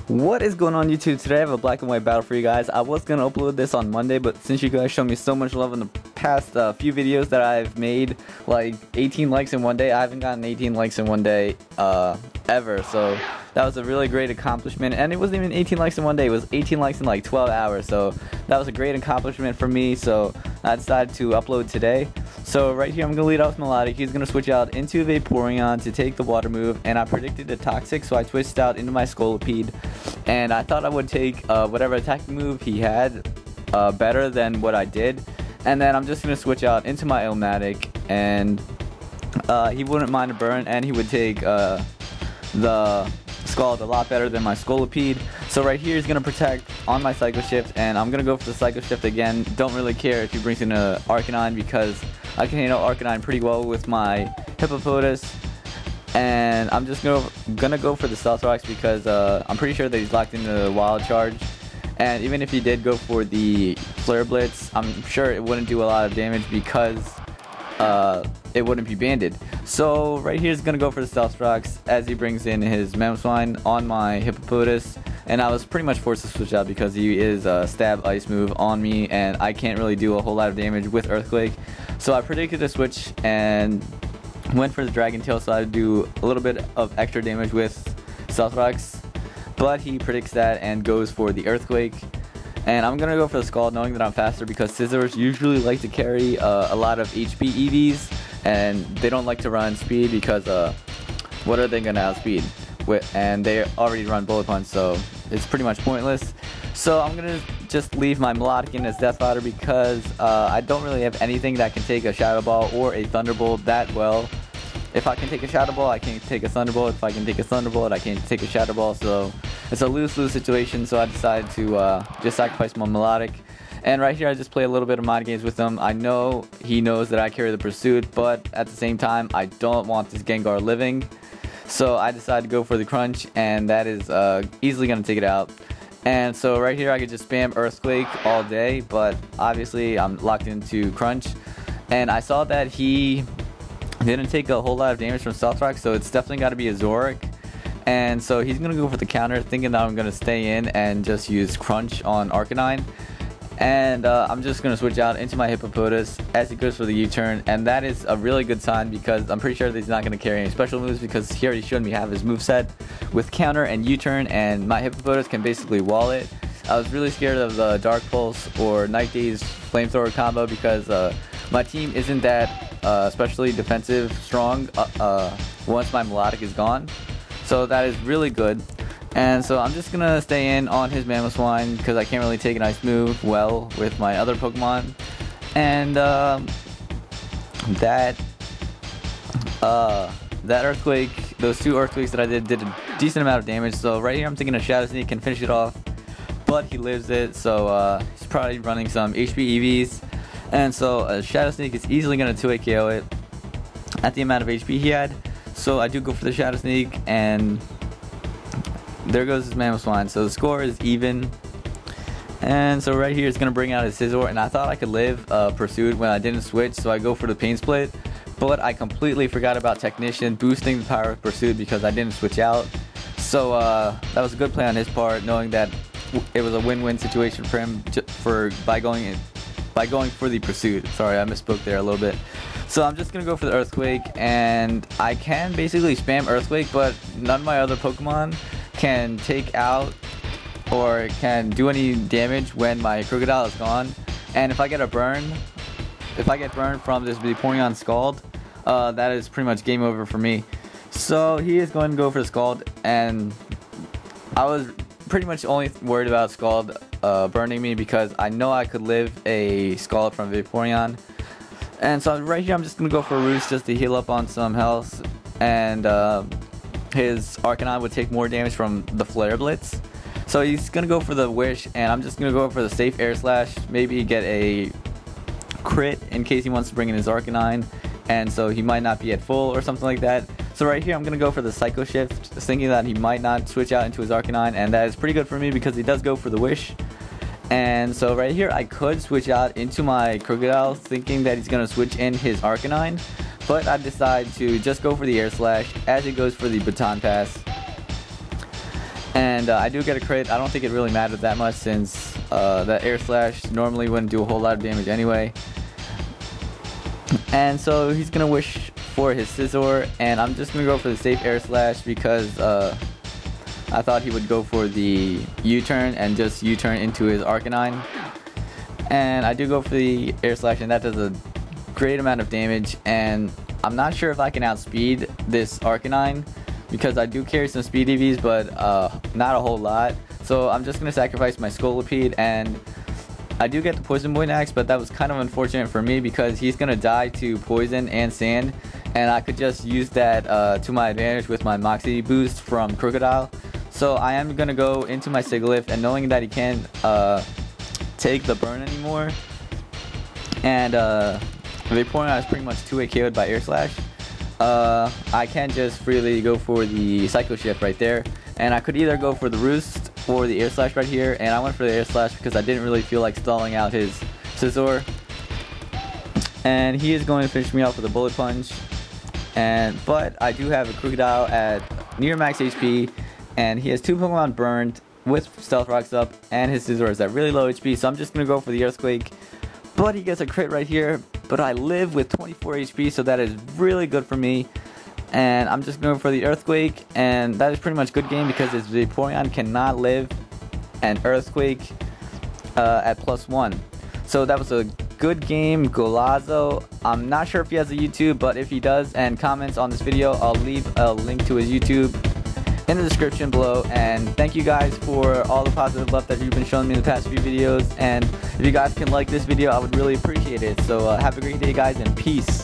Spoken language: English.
What is going on YouTube? Today I have a black and white battle for you guys. I was going to upload this on Monday, but since you guys showed me so much love in the past few videos that I've made, like 18 likes in one day, I haven't gotten 18 likes in one day ever. So that was a really great accomplishment, and it wasn't even 18 likes in one day, it was 18 likes in like 12 hours. So that was a great accomplishment for me, so I decided to upload today. So right here I'm going to lead off Melodic. He's going to switch out into Vaporeon to take the water move, and I predicted a Toxic, so I switched out into my Scolipede, and I thought I would take whatever attacking move he had better than what I did, and then I'm just going to switch out into my Illmatic, and he wouldn't mind a burn, and he would take the Scald a lot better than my Scolipede. So right here he's going to protect on my Psycho Shift, and I'm going to go for the Psycho Shift again. Don't really care if he brings in a Arcanine because I can handle Arcanine pretty well with my Hippopotas. And I'm just gonna go for the Stealth Rocks because I'm pretty sure that he's locked into the Wild Charge. And even if he did go for the Flare Blitz, I'm sure it wouldn't do a lot of damage because it wouldn't be banded. So right here is gonna go for the Stealth Rocks as he brings in his Mamoswine on my Hippopotas. And I was pretty much forced to switch out because he is a Stab Ice move on me, and I can't really do a whole lot of damage with Earthquake. So I predicted a switch and went for the Dragon Tail, so I'd do a little bit of extra damage with Stealth Rocks. But he predicts that and goes for the Earthquake. And I'm gonna go for the Scald, knowing that I'm faster because Scizors usually like to carry a lot of HP EVs, and they don't like to run speed because what are they gonna outspeed? And they already run Bullet Punch, so it's pretty much pointless. So I'm gonna just leave my Melodic in as Death Fodder because I don't really have anything that can take a Shadow Ball or a Thunderbolt that well. If I can take a Shadow Ball, I can take a Thunderbolt. If I can take a Thunderbolt, I can take a Shadow Ball. So it's a lose-lose situation, so I decided to just sacrifice my Melodic. And right here I just play a little bit of mind games with him. I know he knows that I carry the Pursuit, but at the same time I don't want this Gengar living. So I decided to go for the Crunch, and that is easily going to take it out. And so right here I could just spam Earthquake all day, but obviously I'm locked into Crunch. And I saw that he didn't take a whole lot of damage from Stealth Rock, so it's definitely got to be a Zoroark. And so he's going to go for the counter, thinking that I'm going to stay in and just use Crunch on Arcanine. And I'm just going to switch out into my Hippopotas as he goes for the U-turn, and that is a really good sign because I'm pretty sure that he's not going to carry any special moves because he already showed me half his moveset with counter and U-turn, and my Hippopotas can basically wall it. I was really scared of the Dark Pulse or Night Gaze Flamethrower combo because my team isn't that especially defensive strong once my Melodic is gone, so that is really good. And so I'm just going to stay in on his Mamoswine because I can't really take an Ice move well with my other Pokemon. And that Earthquake, those two Earthquakes that I did a decent amount of damage. So right here I'm thinking a Shadow Sneak can finish it off, but he lives it, so he's probably running some HP EVs. And so a Shadow Sneak is easily going to 2-hit KO it at the amount of HP he had. So I do go for the Shadow Sneak, and there goes his Mamoswine. So the score is even. And so right here it's going to bring out his Scizor, and I thought I could live Pursuit when I didn't switch, so I go for the Pain Split. But I completely forgot about Technician boosting the power of Pursuit because I didn't switch out. So that was a good play on his part, knowing that it was a win-win situation for him by going for the Pursuit. Sorry, I misspoke there a little bit. So I'm just going to go for the Earthquake, and I can basically spam Earthquake, but none of my other Pokemon can take out or can do any damage when my Crocodile is gone. And if I get burned from this Vaporeon Scald, that is pretty much game over for me. So he is going to go for the Scald, and I was pretty much only worried about Scald burning me because I know I could live a Scald from Vaporeon. And so right here I'm just going to go for a Roost just to heal up on some health, and his Arcanine would take more damage from the Flare Blitz. So he's going to go for the Wish, and I'm just going to go for the safe Air Slash, maybe get a crit in case he wants to bring in his Arcanine, and so he might not be at full or something like that. So right here I'm going to go for the Psycho Shift, thinking that he might not switch out into his Arcanine, and that is pretty good for me because he does go for the Wish. And so right here I could switch out into my Crocodile, thinking that he's going to switch in his Arcanine, but I decide to just go for the Air Slash as he goes for the Baton Pass. And I do get a crit. I don't think it really mattered that much since that air slash normally wouldn't do a whole lot of damage anyway. And so he's gonna wish for his scissor, and I'm just gonna go for the safe air slash because I thought he would go for the U-turn and just U-turn into his Arcanine. And I do go for the air slash, and that does a great amount of damage. And I'm not sure if I can outspeed this Arcanine because I do carry some speed EVs, but not a whole lot. So I'm just gonna sacrifice my Scolipede, and I do get the Poison Point Axe, but that was kind of unfortunate for me because he's gonna die to Poison and Sand, and I could just use that to my advantage with my Moxie boost from Crocodile. So I am gonna go into my Sigilyph, and knowing that he can't take the burn anymore, and Vaporeon is pretty much 2-hit KO'd by Air Slash, I can just freely go for the Psycho Shift right there, and I could either go for the Roost or the Air Slash right here, and I went for the Air Slash because I didn't really feel like stalling out his Scizor. And he is going to finish me off with a Bullet Punch, but I do have a Crocodile at near max HP, and he has 2 Pokemon burned with Stealth Rocks up, and his Scizor is at really low HP, so I'm just going to go for the Earthquake. But he gets a crit right here, but I live with 24 HP, so that is really good for me. And I'm just going for the Earthquake, and that is pretty much good game because his Vaporeon cannot live an Earthquake at +1. So that was a good game, Golaza. I'm not sure if he has a YouTube, but if he does and comments on this video, I'll leave a link to his YouTube in the description below. And thank you guys for all the positive love that you've been showing me in the past few videos. And if you guys can like this video, I would really appreciate it. So have a great day, guys, and peace.